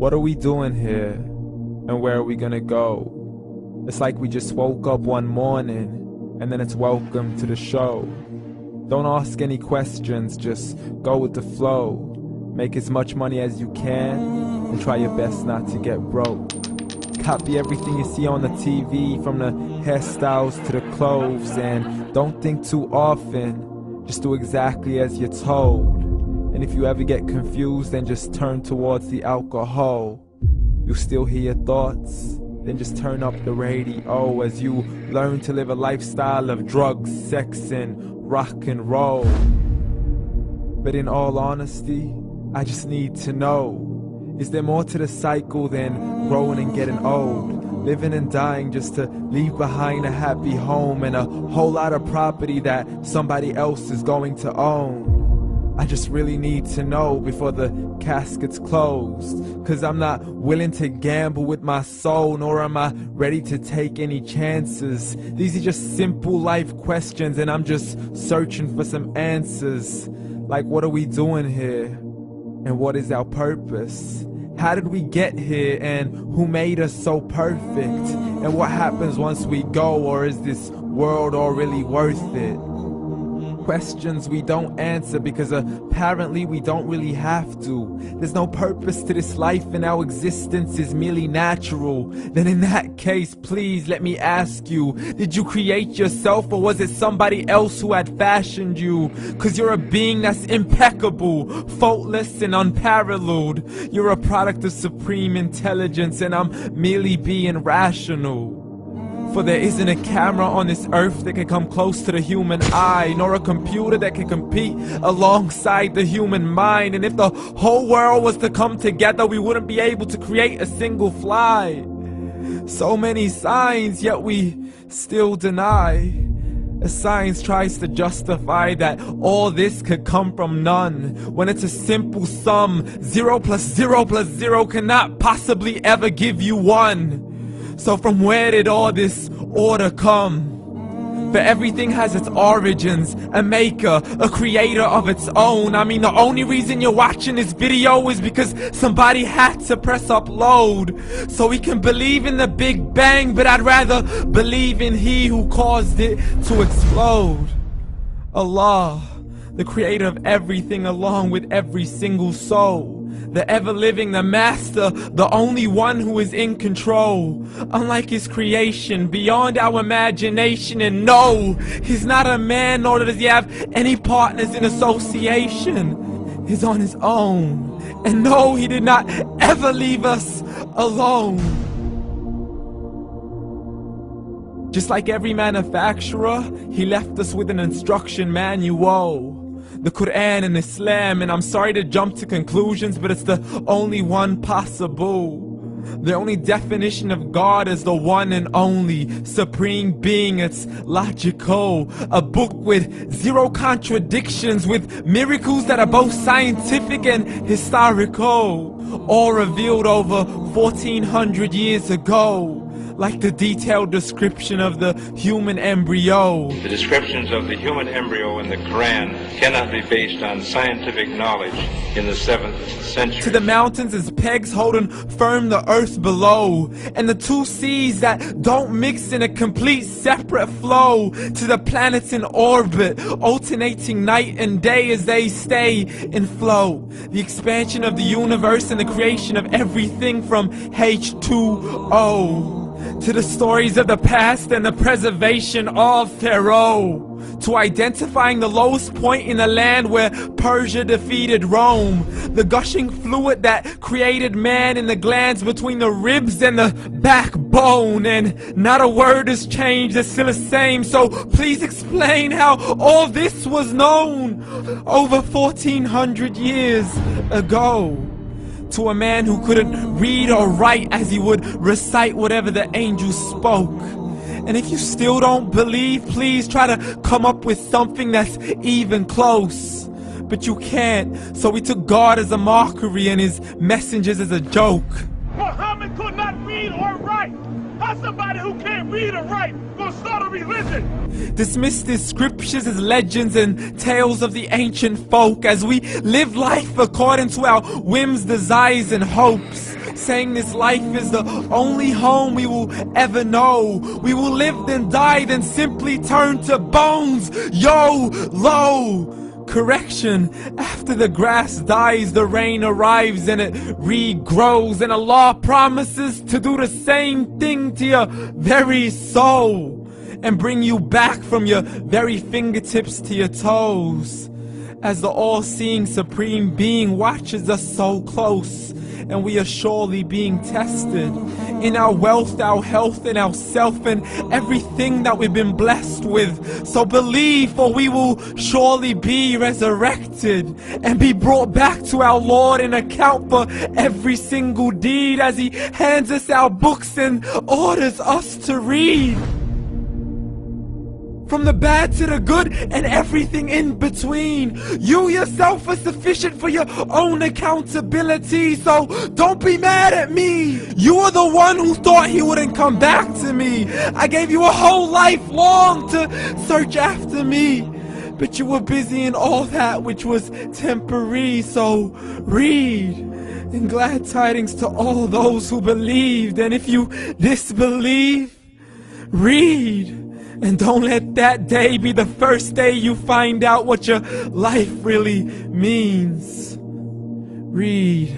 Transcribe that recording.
What are we doing here? And where are we gonna go? It's like we just woke up one morning, and then it's welcome to the show. Don't ask any questions, just go with the flow. Make as much money as you can, and try your best not to get broke. Copy everything you see on the TV, from the hairstyles to the clothes, and don't think too often, just do exactly as you're told. And if you ever get confused, then just turn towards the alcohol. You'll still hear your thoughts, then just turn up the radio as you learn to live a lifestyle of drugs, sex, and rock and roll. But in all honesty, I just need to know, is there more to the cycle than growing and getting old? Living and dying just to leave behind a happy home and a whole lot of property that somebody else is going to own. I just really need to know before the casket's closed, 'cause I'm not willing to gamble with my soul, nor am I ready to take any chances. These are just simple life questions, and I'm just searching for some answers. Like, what are we doing here? And what is our purpose? How did we get here, and who made us so perfect? And what happens once we go, or is this world all really worth it? Questions we don't answer because apparently we don't really have to. There's no purpose to this life and our existence is merely natural. Then in that case, please let me ask you, did you create yourself, or was it somebody else who had fashioned you? 'Cause you're a being that's impeccable, faultless and unparalleled. You're a product of supreme intelligence, and I'm merely being rational. For there isn't a camera on this earth that can come close to the human eye, nor a computer that can compete alongside the human mind. And if the whole world was to come together, we wouldn't be able to create a single fly. So many signs, yet we still deny. As science tries to justify that all this could come from none, when it's a simple sum. 0 plus 0 plus 0 cannot possibly ever give you 1. So from where did all this order come? For everything has its origins, a maker, a creator of its own. I mean, the only reason you're watching this video is because somebody had to press upload, so we can believe in the Big Bang, but I'd rather believe in He who caused it to explode. Allah, the creator of everything, along with every single soul. The ever-living, the master, the only one who is in control. Unlike his creation, beyond our imagination. And no, he's not a man, nor does he have any partners in association. He's on his own. And no, he did not ever leave us alone. Just like every manufacturer, he left us with an instruction manual. The Quran and Islam, and I'm sorry to jump to conclusions, but it's the only one possible. The only definition of God is the one and only supreme being. It's logical, a book with 0 contradictions, with miracles that are both scientific and historical, all revealed over 1400 years ago. Like the detailed description of the human embryo. The descriptions of the human embryo in the Quran cannot be based on scientific knowledge in the 7th century. To the mountains as pegs holding firm the earth below, and the 2 seas that don't mix in a complete separate flow. To the planets in orbit, alternating night and day as they stay in flow. The expansion of the universe and the creation of everything from H2O. To the stories of the past and the preservation of Pharaoh. To identifying the lowest point in the land where Persia defeated Rome. The gushing fluid that created man in the glands between the ribs and the backbone. And not a word has changed, it's still the same. So please explain how all this was known over 1400 years ago. To a man who couldn't read or write, as he would recite whatever the angels spoke. And if you still don't believe, please try to come up with something that's even close. But you can't, so we took God as a mockery and his messengers as a joke. Muhammad could not read or write. How's somebody who can't read or write gonna start a religion? Dismissed his scriptures as legends and tales of the ancient folk, as we live life according to our whims, desires, and hopes. saying this life is the only home we will ever know. We will live then die, then simply turn to bones. YOLO! Correction, after the grass dies, the rain arrives and it regrows, and Allah promises to do the same thing to your very soul and bring you back from your very fingertips to your toes, as the all-seeing supreme being watches us so close, and we are surely being tested in our wealth, our health, and our self, and everything that we've been blessed with. So believe, for we will surely be resurrected and be brought back to our Lord and account for every single deed, as He hands us our books and orders us to read. From the bad to the good and everything in between. You yourself are sufficient for your own accountability, so don't be mad at me. You are the one who thought He wouldn't come back to me. I gave you a whole life long to search after me, but you were busy in all that which was temporary. So read, and glad tidings to all those who believed. And if you disbelieve, read. And don't let that day be the first day you find out what your life really means. Read.